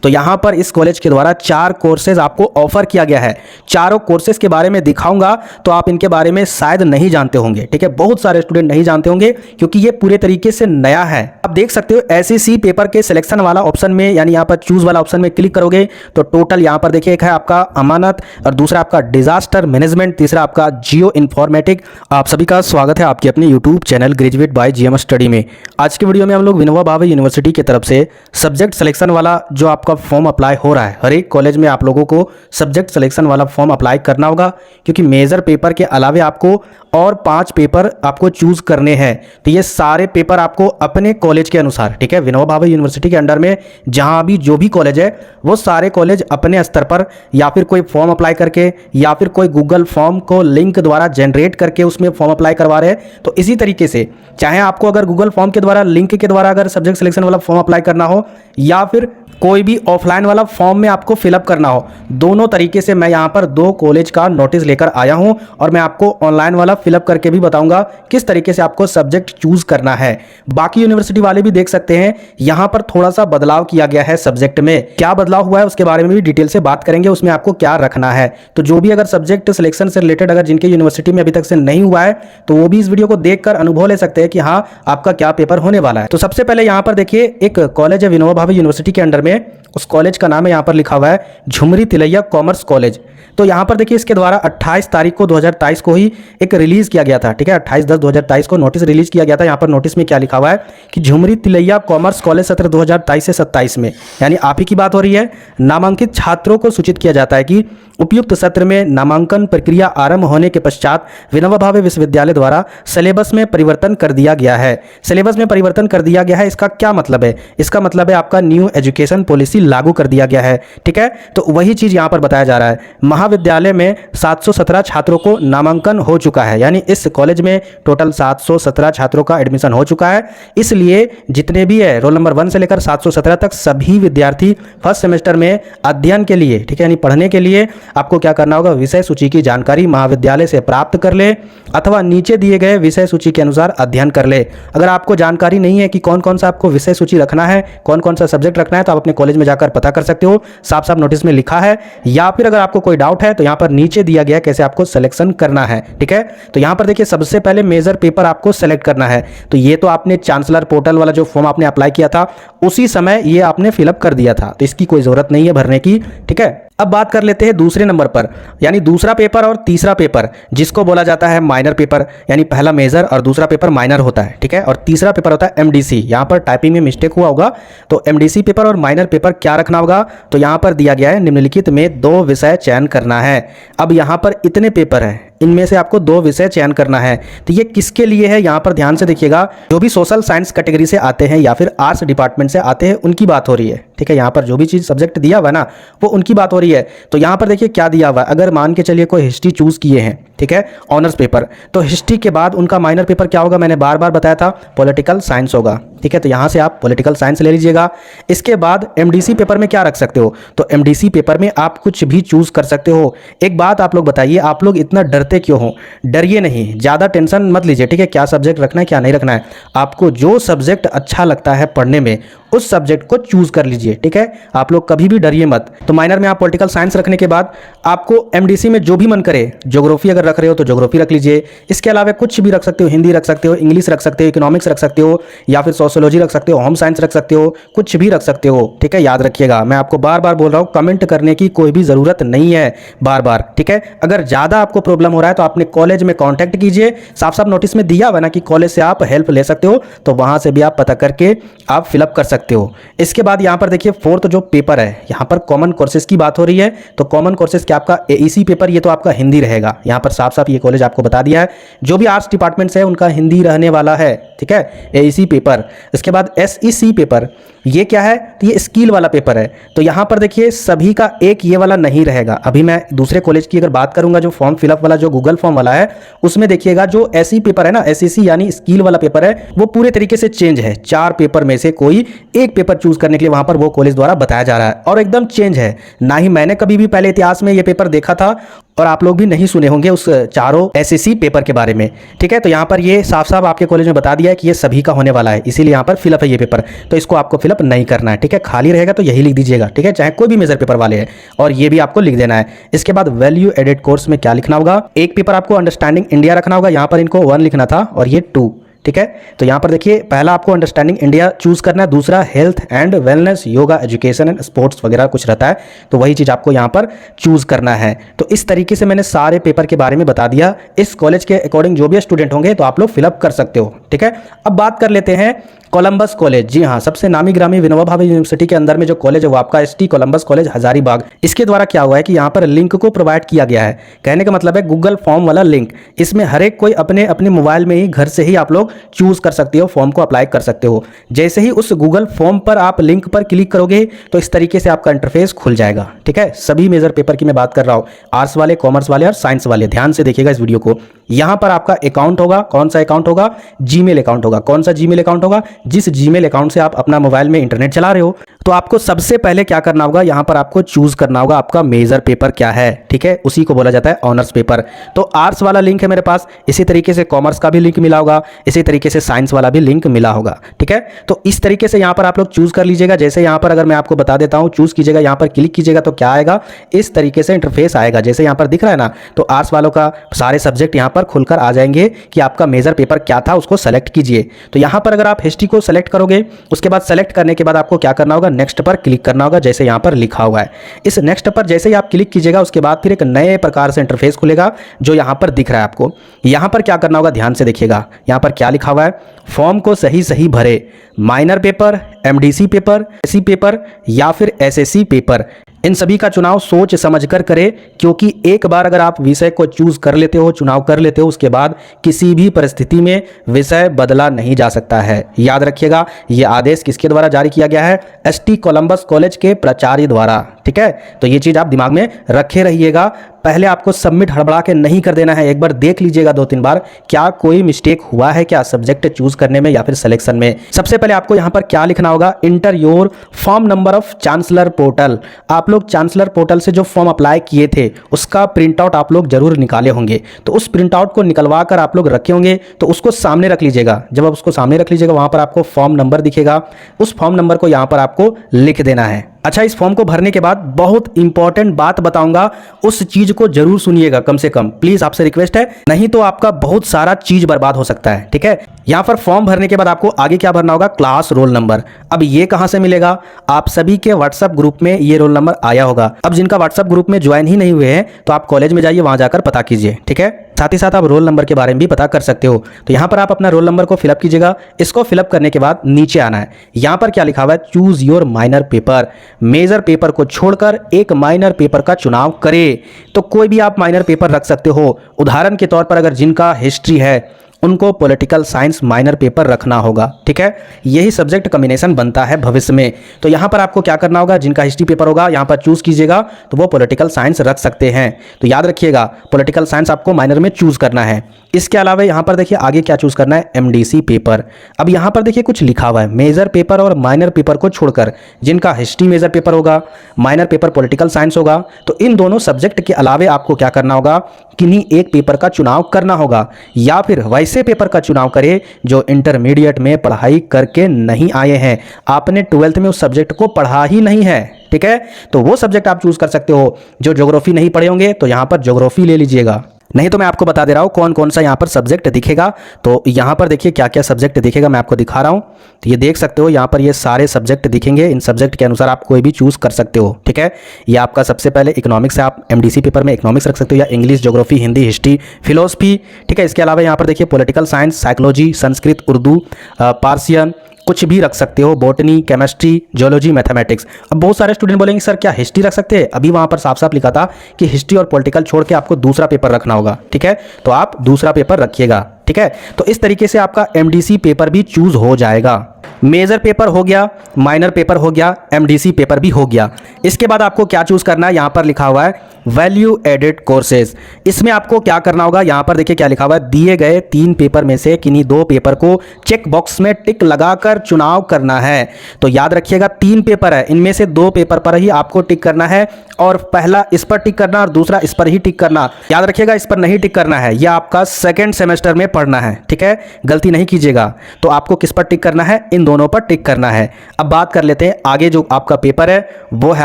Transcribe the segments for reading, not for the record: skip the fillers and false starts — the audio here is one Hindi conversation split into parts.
तो यहाँ पर इस कॉलेज के द्वारा 4 कोर्सेज आपको ऑफर किया गया है। चारों कोर्सेज के बारे में दिखाऊंगा तो आप इनके बारे में शायद नहीं जानते होंगे, ठीक है। बहुत सारे स्टूडेंट नहीं जानते होंगे क्योंकि ये पूरे तरीके से नया है। आप देख सकते हो एसईसी पेपर के सिलेक्शन वाला ऑप्शन में, यानी यहाँ पर चूज वाला ऑप्शन में क्लिक करोगे तो टोटल यहाँ पर देखिए एक है आपका अमानत और दूसरा आपका डिजास्टर मैनेजमेंट, तीसरा आपका जियो इन्फॉर्मेटिक। आप सभी का स्वागत है आपके अपने YouTube channel graduate by GM study में। आज की वीडियो में हम लोग विनोबा भावे यूनिवर्सिटी की तरफ से सब्जेक्ट सिलेक्शन वाला जो आपका फॉर्म अप्लाई हो रहा है, हर एक कॉलेज में आप लोगों को सब्जेक्ट सिलेक्शन वाला फॉर्म अप्लाई करना होगा क्योंकि मेजर पेपर के अलावे आपको और 5 पेपर आपको चूज करने हैं। तो ये सारे पेपर आपको अपने कॉलेज के अनुसार, ठीक है, विनोबा भावे यूनिवर्सिटी के अंडर में जहां भी जो भी कॉलेज है वो सारे कॉलेज अपने स्तर पर या फिर कोई फॉर्म अप्लाई करके या फिर कोई गूगल फॉर्म को लिंक द्वारा जनरेट करके उसमें फॉर्म अप्लाई करवा रहे हैं। तो इसी तरीके से चाहे आपको अगर गूगल फॉर्म के द्वारा, लिंक के द्वारा अगर सब्जेक्ट सिलेक्शन वाला फॉर्म अप्लाई करना हो या फिर कोई भी ऑफलाइन वाला फॉर्म में आपको फिलअप करना हो, दोनों तरीके से मैं यहाँ पर 2 कॉलेज का नोटिस लेकर आया हूँ और मैं आपको ऑनलाइन वाला फिलअप करके भी बताऊंगा किस तरीके से आपको सब्जेक्ट चूज करना है। बाकी यूनिवर्सिटी वाले भी देख सकते हैं यहाँ पर थोड़ा सा बदलाव किया गया है सब्जेक्ट में। क्या बदलाव हुआ है उसके बारे में भी डिटेल से बात करेंगे, उसमें आपको क्या रखना है। तो जो भी अगर सब्जेक्ट सिलेक्शन से रिलेटेड अगर जिनके यूनिवर्सिटी में अभी तक से नहीं हुआ है तो वो भी इस वीडियो को देखकर अनुभव ले सकते हैं कि हाँ आपका क्या पेपर होने वाला है। तो सबसे पहले यहाँ पर देखिए एक कॉलेज है विनोबा भावे यूनिवर्सिटी के अंडर में, उस कॉलेज का नाम है यहाँ पर लिखा हुआ है झुमरी तिलैया कॉमर्स कॉलेज। तो यहाँ पर देखिए इसके द्वारा 28 तारीख को 2023 को ही एक रिलीज किया गया था, ठीक है, 28/10/2023 को नोटिस रिलीज किया गया था। यहाँ पर नोटिस में क्या लिखा हुआ है कि झुमरी तिलैया कॉमर्स कॉलेज सत्र 2023 से 27 में, यानी आप ही की बात हो रही है, नामांकित छात्रों को सूचित किया जाता है कि उपयुक्त सत्र में नामांकन प्रक्रिया आरंभ होने के पश्चात विनोबा भावे विश्वविद्यालय द्वारा सिलेबस में परिवर्तन कर दिया गया है। सिलेबस में परिवर्तन कर दिया गया है, इसका क्या मतलब है? इसका मतलब है आपका न्यू एजुकेशन पॉलिसी लागू कर दिया गया है, ठीक है। तो वही चीज यहाँ पर बताया जा रहा है। महाविद्यालय में 717 छात्रों को नामांकन हो चुका है, यानी इस कॉलेज में टोटल 717 छात्रों का एडमिशन हो चुका है। इसलिए जितने भी है रोल नंबर 1 से लेकर 717 तक सभी विद्यार्थी फर्स्ट सेमेस्टर में अध्ययन के लिए, ठीक है, यानी पढ़ने के लिए आपको क्या करना होगा, विषय सूची की जानकारी महाविद्यालय से प्राप्त कर ले अथवा नीचे दिए गए विषय सूची के अनुसार अध्ययन कर ले। अगर आपको जानकारी नहीं है कि कौन कौन सा आपको विषय सूची रखना है, कौन कौन सा सब्जेक्ट रखना है, तो आप अपने कॉलेज में जाकर पता कर सकते हो, साफ साफ नोटिस में लिखा है। या फिर अगर आपको कोई डाउट है तो यहाँ पर नीचे दिया गया कैसे आपको सिलेक्शन करना है, ठीक है। तो यहाँ पर देखिए सबसे पहले मेजर पेपर आपको सेलेक्ट करना है। तो ये तो आपने चांसलर पोर्टल वाला जो फॉर्म आपने अप्लाई किया था उसी समय ये आपने फिलअप कर दिया था, तो इसकी कोई जरूरत नहीं है भरने की, ठीक है। अब बात कर लेते हैं दूसरे नंबर पर, यानी दूसरा पेपर और तीसरा पेपर जिसको बोला जाता है माइनर पेपर, यानी पहला मेजर और दूसरा पेपर माइनर होता है, ठीक है, और तीसरा पेपर होता है एमडीसी। यहाँ पर टाइपिंग में मिस्टेक हुआ होगा, तो एमडीसी पेपर और माइनर पेपर क्या रखना होगा, तो यहाँ पर दिया गया है निम्नलिखित में 2 विषय चयन करना है। अब यहाँ पर इतने पेपर हैं, इनमें से आपको 2 विषय चयन करना है। तो ये किसके लिए है, यहाँ पर ध्यान से देखिएगा, जो भी सोशल साइंस कैटेगरी से आते हैं या फिर आर्ट्स डिपार्टमेंट से आते हैं उनकी बात हो रही है, ठीक है। यहाँ पर जो भी चीज सब्जेक्ट दिया हुआ ना वो उनकी बात हो रही है। तो यहाँ पर देखिए क्या दिया हुआ है, अगर मान के चलिए कोई हिस्ट्री चूज किए हैं, ठीक है, ऑनर्स पेपर, तो हिस्ट्री के बाद उनका माइनर पेपर क्या होगा, मैंने बार बार बताया था, पॉलिटिकल साइंस होगा, ठीक है। तो यहाँ से आप पॉलिटिकल साइंस ले लीजिएगा। इसके बाद एमडीसी पेपर में क्या रख सकते हो, तो एमडीसी पेपर में आप कुछ भी चूज कर सकते हो। एक बात आप लोग बताइए, आप लोग इतना डरते क्यों हो? डरिए नहीं, ज्यादा टेंशन मत लीजिए, ठीक है। क्या सब्जेक्ट रखना है क्या नहीं रखना है, आपको जो सब्जेक्ट अच्छा लगता है पढ़ने में उस सब्जेक्ट को चूज कर लीजिए, ठीक है। आप लोग कभी भी डरिए मत। तो माइनर में आप पॉलिटिकल साइंस रखने के बाद आपको एमडीसी में जो भी मन करे, ज्योग्राफी अगर रख रहे हो तो ज्योग्राफी रख लीजिए। इसके अलावा कुछ भी रख सकते हो, हिंदी रख सकते हो, इंग्लिश रख सकते हो, इकोनॉमिक्स रख सकते हो, या फिर सोशियोलॉजी रख सकते हो, होम साइंस रख सकते हो, कुछ भी रख सकते हो, ठीक है। याद रखिएगा, मैं आपको बार बार बोल रहा हूँ, कमेंट करने की कोई भी जरूरत नहीं है बार बार, ठीक है। अगर ज्यादा आपको प्रॉब्लम हो रहा है तो अपने कॉलेज में कॉन्टैक्ट कीजिए, साफ साफ नोटिस में दिया हुआ ना कि कॉलेज से आप हेल्प ले सकते हो, तो वहां से भी आप पता करके आप फिलअप कर सकते हो। इसके बाद यहाँ पर देखिए 4th जो पेपर है, यहाँ पर कॉमन कोर्सेज की बात हो रही है। तो कॉमन कोर्सेज क्या आपका एईसी पेपर, ये तो आपका हिंदी रहेगा। यहाँ पर साफ साफ ये कॉलेज आपको बता दिया है, जो भी आर्ट्स डिपार्टमेंट से है उनका हिंदी रहने वाला है, ठीक है, एईसी पेपर। इसके बाद एसईसी पेपर, ये क्या है, तो ये स्किल वाला पेपर है। तो यहाँ पर देखिए सभी का एक ये वाला नहीं रहेगा। अभी मैं दूसरे कॉलेज की अगर बात करूंगा, जो फॉर्म फिलअप वाला जो गूगल फॉर्म वाला है उसमें देखिएगा जो एसई पेपर है ना, एसईसी यानी स्किल वाला पेपर है, वो पूरे तरीके से चेंज है। 4 पेपर में से कोई एक पेपर चूज करने के लिए वहां पर वो कॉलेज द्वारा बताया जा रहा है और एकदम चेंज है। ना ही मैंने कभी भी पहले इतिहास में ये पेपर देखा था और आप लोग भी नहीं सुने होंगे उस चारों एसएससी पेपर के बारे में। ठीक है, तो यहाँ पर ये साफ साफ आपके कॉलेज में बता दिया है कि ये सभी का होने वाला है, इसीलिए यहाँ पर फिलअप है ये पेपर। तो इसको आपको फिलअप नहीं करना है। ठीक है, खाली रहेगा तो यही लिख दीजिएगा। ठीक है, चाहे कोई भी मेजर पेपर वाले हैं, और ये भी आपको लिख देना है। इसके बाद वैल्यू एडेड कोर्स में क्या लिखना होगा, एक पेपर आपको अंडरस्टैंडिंग इंडिया रखना होगा, यहाँ पर इनको 1 लिखना था और ये 2। ठीक है, तो यहाँ पर देखिए पहला आपको अंडरस्टैंडिंग इंडिया चूज करना है, दूसरा health and wellness, yoga, education and sports वगैरह कुछ रहता है, तो वही चीज़ आपको यहाँ पर चूज करना है। तो इस तरीके से मैंने सारे पेपर के बारे में बता दिया। इस कॉलेज के अकॉर्डिंग जो भी स्टूडेंट होंगे तो आप लोग फिलअप कर सकते हो। ठीक है, अब बात कर लेते हैं कोलंबस कॉलेज। जी हाँ, सबसे नामी ग्रामी विनोबा भावे यूनिवर्सिटी के अंदर में जो कॉलेज है वो आपका एसटी कोलंबस कॉलेज हजारीबाग। इसके द्वारा क्या हुआ है कि यहाँ पर लिंक को प्रोवाइड किया गया है। कहने का मतलब है गूगल फॉर्म वाला लिंक। इसमें हर एक कोई अपने अपने मोबाइल में ही घर से ही आप लोग चूज कर सकते हो, फॉर्म को अप्लाई कर सकते हो। जैसे ही उस गूगल फॉर्म पर आप लिंक पर क्लिक करोगे तो इस तरीके से आपका इंटरफेस खुल जाएगा। ठीक है, सभी मेजर पेपर की मैं बात कर रहा हूँ, आर्ट्स वाले, कॉमर्स वाले और साइंस वाले। ध्यान से देखिएगा इस वीडियो को। यहाँ पर आपका अकाउंट होगा, कौन सा अकाउंट होगा, जीमेल अकाउंट होगा। कौन सा जीमेल अकाउंट होगा, जिस जीमेल अकाउंट से आप अपना मोबाइल में इंटरनेट चला रहे हो। तो आपको सबसे पहले क्या करना होगा, यहाँ पर आपको चूज करना होगा आपका मेजर पेपर क्या है। ठीक है, उसी को बोला जाता है ऑनर्स पेपर। तो आर्ट्स वाला लिंक है मेरे पास, इसी तरीके से कॉमर्स का भी लिंक मिला होगा, इसी तरीके से साइंस वाला भी लिंक मिला होगा। ठीक है, तो इस तरीके से यहाँ पर आप लोग चूज कर लीजिएगा। जैसे यहाँ पर अगर मैं आपको बता देता हूँ, चूज कीजिएगा, यहाँ पर क्लिक कीजिएगा तो क्या आएगा, इस तरीके से इंटरफेस आएगा। जैसे यहाँ पर दिख रहा है ना, तो आर्ट्स वालों का सारे सब्जेक्ट यहाँ पर खुलकर आ जाएंगे कि आपका मेजर पेपर क्या था, उसको सेलेक्ट कीजिए। तो यहाँ पर अगर आप हिस्ट्री को सेलेक्ट करोगे, उसके बाद सेलेक्ट करने के बाद आपको क्या करना होगा, नेक्स्ट पर क्लिक करना होगा, जैसे यहाँ पर लिखा हुआ है। इस नेक्स्ट पर जैसे ही आप क्लिक कीजिएगा, उसके बाद फिर एक नए प्रकार से इंटरफेस खुलेगा जो यहाँ पर दिख रहा है आपको। यहाँ पर क्या करना होगा, ध्यान से देखिएगा, यहाँ पर क्या लिखा हुआ है, फॉर्म को सही सही भरे, minor paper, MDC paper, SC paper या फिर एसएससी पेपर, इन सभी का चुनाव सोच समझकर करें, क्योंकि एक बार अगर आप विषय को चूज कर लेते हो, चुनाव कर लेते हो, उसके बाद किसी भी परिस्थिति में विषय बदला नहीं जा सकता है। याद रखिएगा, यह आदेश किसके द्वारा जारी किया गया है, एसटी कोलंबस कॉलेज के प्राचार्य द्वारा। ठीक है, तो ये चीज आप दिमाग में रखे रहिएगा। पहले आपको सबमिट हड़बड़ा के नहीं कर देना है, एक बार देख लीजिएगा 2-3 बार क्या कोई मिस्टेक हुआ है क्या सब्जेक्ट चूज करने में या फिर सिलेक्शन में। सबसे पहले आपको यहाँ पर क्या लिखना होगा, inter your form number of chancellor portal. आप लोग चांसलर पोर्टल से जो फॉर्म अप्लाई किए थे उसका प्रिंट आउट आप लोग जरूर निकाले होंगे, तो उस प्रिंट आउट को निकलवा कर आप लोग रखे होंगे, तो उसको सामने रख लीजिएगा। जब आप उसको सामने रख लीजिएगा, वहां पर आपको फॉर्म नंबर दिखेगा, उस फॉर्म नंबर को यहाँ पर आपको लिख देना है। अच्छा, इस फॉर्म को भरने के बाद बहुत इंपॉर्टेंट बात बताऊंगा, उस चीज को जरूर सुनिएगा, कम से कम प्लीज आपसे रिक्वेस्ट है, नहीं तो आपका बहुत सारा चीज बर्बाद हो सकता है। ठीक है, यहां पर फॉर्म भरने के बाद आपको आगे क्या भरना होगा, क्लास रोल नंबर। अब ये कहां से मिलेगा, आप सभी के व्हाट्सएप ग्रुप में ये रोल नंबर आया होगा। अब जिनका व्हाट्सएप ग्रुप में ज्वाइन ही नहीं हुए हैं तो आप कॉलेज में जाइए, वहां जाकर पता कीजिए। ठीक है, साथ ही साथ आप रोल नंबर के बारे में भी पता कर सकते हो। तो यहाँ पर आप अपना रोल नंबर को फिलअप कीजिएगा। इसको फिलअप करने के बाद नीचे आना है, यहाँ पर क्या लिखा हुआ है, choose your minor paper. Major paper को छोड़कर एक माइनर पेपर का चुनाव करें। तो कोई भी आप माइनर पेपर रख सकते हो। उदाहरण के तौर पर अगर जिनका हिस्ट्री है उनको पॉलिटिकल साइंस माइनर पेपर रखना होगा। ठीक है, यही सब्जेक्ट कॉम्बिनेशन बनता है भविष्य में। तो यहाँ पर आपको क्या करना होगा, जिनका हिस्ट्री पेपर होगा यहाँ पर चूज कीजिएगा, तो वो पॉलिटिकल साइंस रख सकते हैं। तो याद रखिएगा, पॉलिटिकल साइंस आपको माइनर में चूज करना है। इसके अलावा यहाँ पर देखिए आगे क्या चूज करना है, एमडीसी पेपर। अब यहाँ पर देखिए कुछ लिखा हुआ है, मेजर पेपर और माइनर पेपर को छोड़कर जिनका हिस्ट्री मेजर पेपर होगा, माइनर पेपर पॉलिटिकल साइंस होगा, तो इन दोनों सब्जेक्ट के अलावे आपको क्या करना होगा, किन्हीं एक पेपर का चुनाव करना होगा, या फिर वैसे पेपर का चुनाव करें जो इंटरमीडिएट में पढ़ाई करके नहीं आए हैं, आपने 12th में उस सब्जेक्ट को पढ़ा ही नहीं है। ठीक है, तो वो सब्जेक्ट आप चूज कर सकते हो। जो ज्योग्राफी नहीं पढ़े होंगे तो यहाँ पर ज्योग्राफी ले लीजिएगा, नहीं तो मैं आपको बता दे रहा हूँ कौन कौन सा यहाँ पर सब्जेक्ट दिखेगा। तो यहाँ पर देखिए क्या क्या सब्जेक्ट दिखेगा, मैं आपको दिखा रहा हूँ। तो ये देख सकते हो, यहाँ पर ये सारे सब्जेक्ट दिखेंगे। इन सब्जेक्ट के अनुसार आप कोई भी चूज कर सकते हो। ठीक है, ये आपका सबसे पहले इकोनॉमिक्स है, आप एमडीसी पेपर में इकोनॉमिक्स रख सकते हो, या English, geography, Hindi, history, philosophy. ठीक है, इसके अलावा यहाँ पर देखिए political science, psychology, Sanskrit, Urdu, Persian, कुछ भी रख सकते हो, बॉटनी, केमिस्ट्री, जियोलॉजी, मैथमेटिक्स। अब बहुत सारे स्टूडेंट बोलेंगे सर क्या हिस्ट्री रख सकते हैं, अभी वहां पर साफ साफ लिखा था कि हिस्ट्री और पॉलिटिकल छोड़ के आपको दूसरा पेपर रखना होगा। ठीक है, तो आप दूसरा पेपर रखिएगा। ठीक है। तो इस तरीके से आपका एमडीसी पेपर भी चूज हो जाएगा। मेजर पेपर हो गया, माइनर पेपर हो गया, एमडीसी पेपर भी हो गया। इसके बाद आपको क्या चूज करना है, यहाँ पर लिखा हुआ है वैल्यू एडेड कोर्सेज। इसमें आपको क्या करना होगा, यहाँ पर देखिए क्या लिखा हुआ है, दिए गए 3 पेपर में से किन्हीं 2 पेपर को चेक बॉक्स में टिक लगाकर चुनाव करना है। तो याद रखिएगा 3 पेपर है, इनमें से 2 पेपर पर ही आपको टिक करना है, और पहला इस पर टिक करना और दूसरा इस पर ही टिक करना। याद रखिएगा इस पर नहीं टिक करना है, यह आपका सेकेंड सेमेस्टर में पढ़ना है, ठीक है, गलती नहीं कीजिएगा। तो आपको किस पर टिक करना है, इन दोनों पर टिक करना है। अब बात कर लेते हैं आगे, जो आपका पेपर है वो है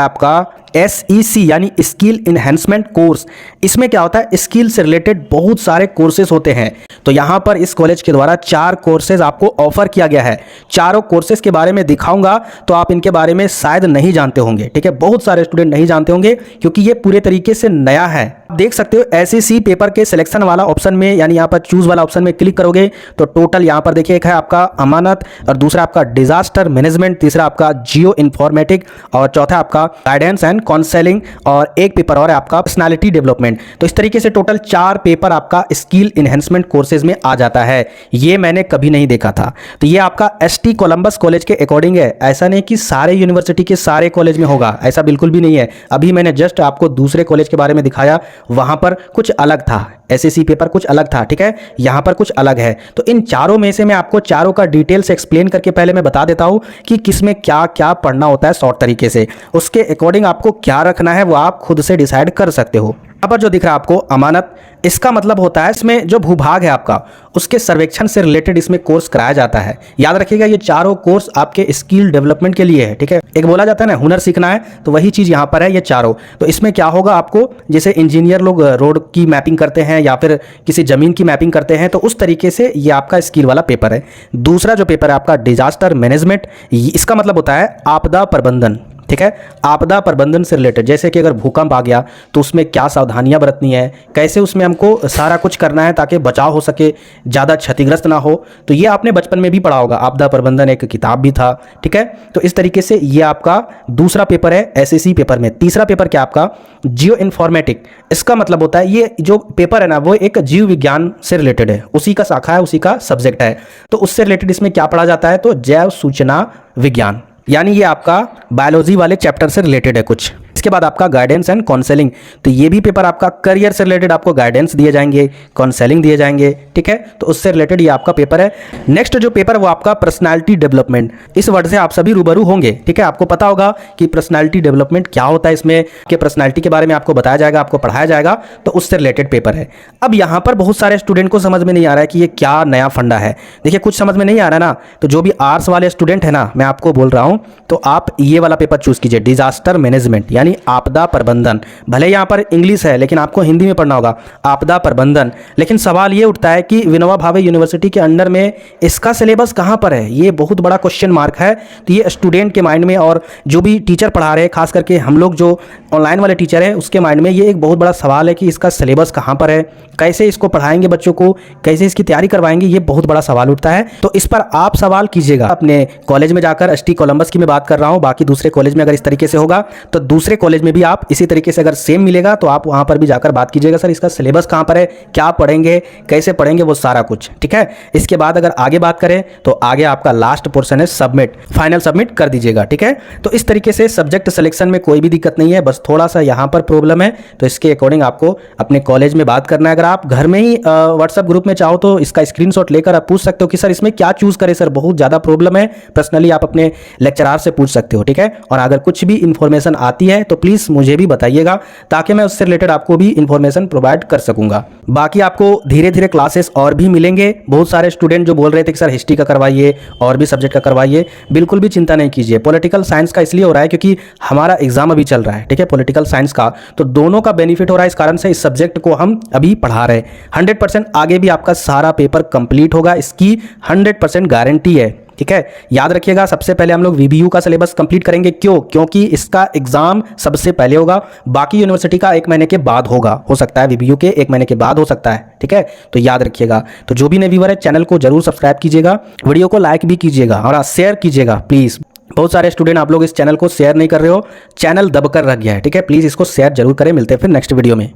आपका SEC यानी स्किल इन्हेंसमेंट कोर्स। इसमें क्या होता है, स्किल से रिलेटेड बहुत सारे कोर्सेज होते हैं। तो यहाँ पर इस कॉलेज के द्वारा 4 कोर्सेज आपको ऑफर किया गया है। चारों कोर्सेज के बारे में दिखाऊंगा, तो आप इनके बारे में शायद नहीं जानते होंगे, ठीक है, बहुत सारे स्टूडेंट नहीं जानते होंगे क्योंकि ये पूरे तरीके से नया है। आप देख सकते हो SEC पेपर के सिलेक्शन वाला ऑप्शन में, यानी यहाँ पर चूज वाला ऑप्शन में क्लिक करोगे तो टोटल यहाँ पर देखिए, एक है आपका अमानत, और दूसरा आपका डिजास्टर मैनेजमेंट, तीसरा आपका जियो इन्फॉर्मेटिक, और चौथा आपका गाइडेंस एंड काउंसलिंग, और एक पेपर और है आपका पर्सनालिटी डेवलपमेंट। तो इस तरीके से टोटल 4 पेपर आपका स्किल इन्हेंसमेंट कोर्सेज में आ जाता है। ये मैंने कभी नहीं देखा था। तो ये आपका ST कोलंबस कॉलेज के अकॉर्डिंग है, ऐसा नहीं कि सारे यूनिवर्सिटी के सारे कॉलेज में होगा, ऐसा बिल्कुल भी नहीं है। अभी मैंने जस्ट आपको दूसरे कॉलेज के बारे में दिखाया, वहां पर कुछ अलग था, SSC पेपर कुछ अलग था, ठीक है, यहां पर कुछ अलग है। तो इन चारों में से मैं आपको चारों का डिटेल से एक्सप्लेन करके पहले मैं बता देता हूं कि किसमें क्या क्या पढ़ना होता है शॉर्ट तरीके से। उसके अकॉर्डिंग आपको क्या रखना है वो आप खुद से डिसाइड कर सकते हो। यहाँ पर जो दिख रहा है आपको अमानत, इसका मतलब होता है इसमें जो भूभाग है आपका, उसके सर्वेक्षण से रिलेटेड इसमें कोर्स कराया जाता है। याद रखिएगा ये चारों कोर्स आपके स्किल डेवलपमेंट के लिए है, ठीक है। एक बोला जाता है ना हुनर सीखना है, तो वही चीज़ यहाँ पर है, ये चारों। तो इसमें क्या होगा, आपको जैसे इंजीनियर लोग रोड की मैपिंग करते हैं या फिर किसी जमीन की मैपिंग करते हैं, तो उस तरीके से ये आपका स्किल वाला पेपर है। दूसरा जो पेपर है आपका डिजास्टर मैनेजमेंट, इसका मतलब होता है आपदा प्रबंधन, ठीक है, आपदा प्रबंधन से रिलेटेड, जैसे कि अगर भूकंप आ गया तो उसमें क्या सावधानियां बरतनी है, कैसे उसमें हमको सारा कुछ करना है ताकि बचाव हो सके, ज़्यादा क्षतिग्रस्त ना हो। तो ये आपने बचपन में भी पढ़ा होगा, आपदा प्रबंधन एक किताब भी था, ठीक है। तो इस तरीके से ये आपका दूसरा पेपर है SSC पेपर में। तीसरा पेपर क्या आपका जियो इन्फॉर्मेटिक, इसका मतलब होता है ये जो पेपर है ना वो एक जीव विज्ञान से रिलेटेड है, उसी का शाखा है, उसी का सब्जेक्ट है। तो उससे रिलेटेड इसमें क्या पढ़ा जाता है, तो जैव सूचना विज्ञान, यानी ये आपका बायोलॉजी वाले चैप्टर से रिलेटेड है कुछ। इसके बाद आपका गाइडेंस एंड काउंसलिंग, तो ये भी पेपर आपका करियर से रिलेटेड, आपको गाइडेंस दिए जाएंगे, काउंसलिंग दिए जाएंगे, ठीक है। तो उससे रिलेटेड ये आपका पेपर है। नेक्स्ट जो पेपर वो आपका पर्सनालिटी डेवलपमेंट, इस वर्ड से आप सभी रूबरू होंगे, ठीक है। आपको पता होगा कि पर्सनालिटी डेवलपमेंट क्या होता है, इसमें के पर्सनालिटी के बारे में आपको बताया जाएगा, आपको पढ़ाया जाएगा, तो उससे रिलेटेड पेपर है। अब यहाँ पर बहुत सारे स्टूडेंट को समझ में नहीं आ रहा है कि ये क्या नया फंडा है। देखिए कुछ समझ में नहीं आ रहा ना, तो जो भी आर्ट्स वाले स्टूडेंट है ना, मैं आपको बोल रहा हूँ, तो आप ये वाला पेपर चूज कीजिए, डिजास्टर मैनेजमेंट यानी आपदा प्रबंधन। भले यहाँ पर इंग्लिश है लेकिन आपको हिंदी में पढ़ना होगा, आपदा प्रबंधन। लेकिन सवाल ये उठता है कि विनोबा भावे यूनिवर्सिटी के अंडर में इसका सिलेबस कहाँ पर है, ये बहुत बड़ा क्वेश्चन मार्क है। तो ये स्टूडेंट के माइंड में और जो भी टीचर पढ़ा रहे हैं, खास करके हम लोग जो ऑनलाइन वाले टीचर हैं, उसके माइंड में ये एक बहुत बड़ा सवाल है कि इसका सिलेबस कहाँ पर है, कैसे इसको पढ़ाएंगे बच्चों को, कैसे इसकी तैयारी करवाएंगे, ये बहुत बड़ा सवाल उठता है। तो इस पर आप सवाल कीजिएगा अपने कॉलेज में जाकर। ST कोलंबस की मैं बात कर रहा हूँ, बाकी दूसरे कॉलेज में अगर इस तरीके से होगा तो दूसरे कॉलेज में भी आप इसी तरीके से अगर सेम मिलेगा तो आप वहां पर भी जाकर बात कीजिएगा, सर इसका सिलेबस कहां पर है, क्या पढ़ेंगे, कैसे पढ़ेंगे, वो सारा कुछ, ठीक है। इसके बाद अगर आगे बात करें तो आगे आपका लास्ट पोर्शन है सबमिट, फाइनल सबमिट कर दीजिएगा, ठीक है। तो इस तरीके से सब्जेक्ट सिलेक्शन में कोई भी दिक्कत नहीं है, बस थोड़ा सा यहां पर प्रॉब्लम है। तो इसके अकॉर्डिंग आपको अपने कॉलेज में बात करना है। अगर आप घर में ही व्हाट्सएप ग्रुप में चाहो तो इसका स्क्रीनशॉट लेकर आप पूछ सकते हो कि सर इसमें क्या चूज करें, सर बहुत ज्यादा प्रॉब्लम है। पर्सनली आप अपने लेक्चरार से पूछ सकते हो, ठीक है। और अगर कुछ भी इंफॉर्मेशन आती है तो प्लीज मुझे भी बताइएगा, ताकि मैं उससे रिलेटेड आपको भी इंफॉर्मेशन प्रोवाइड कर सकूंगा। बाकी आपको धीरे धीरे क्लासेस और भी मिलेंगे। बहुत सारे स्टूडेंट जो बोल रहे थे कि सर हिस्ट्री का करवाइए और भी सब्जेक्ट का करवाइए, बिल्कुल भी चिंता नहीं कीजिए। पॉलिटिकल साइंस का इसलिए हो रहा है क्योंकि हमारा एग्जाम अभी चल रहा है, ठीक है, पॉलिटिकल साइंस का, तो दोनों का बेनिफिट हो रहा है। इस कारण से इस सब्जेक्ट को हम अभी पढ़ा रहे हैं। 100% आगे भी आपका सारा पेपर कंप्लीट होगा, इसकी 100% गारंटी है, ठीक है। याद रखिएगा सबसे पहले हम लोग VBU का सिलेबस कंप्लीट करेंगे। क्यों? क्योंकि इसका एग्जाम सबसे पहले होगा, बाकी यूनिवर्सिटी का 1 महीने के बाद होगा, हो सकता है VBU के 1 महीने के बाद हो सकता है, ठीक है। तो याद रखिएगा। तो जो भी नए व्यूअर है चैनल को जरूर सब्सक्राइब कीजिएगा, वीडियो को लाइक भी कीजिएगा और शेयर कीजिएगा प्लीज। बहुत सारे स्टूडेंट आप लोग इस चैनल को शेयर नहीं कर रहे हो, चैनल दबकर रख गया है, ठीक है। प्लीज इसको शेयर जरूर करें। मिलते हैं फिर नेक्स्ट वीडियो में।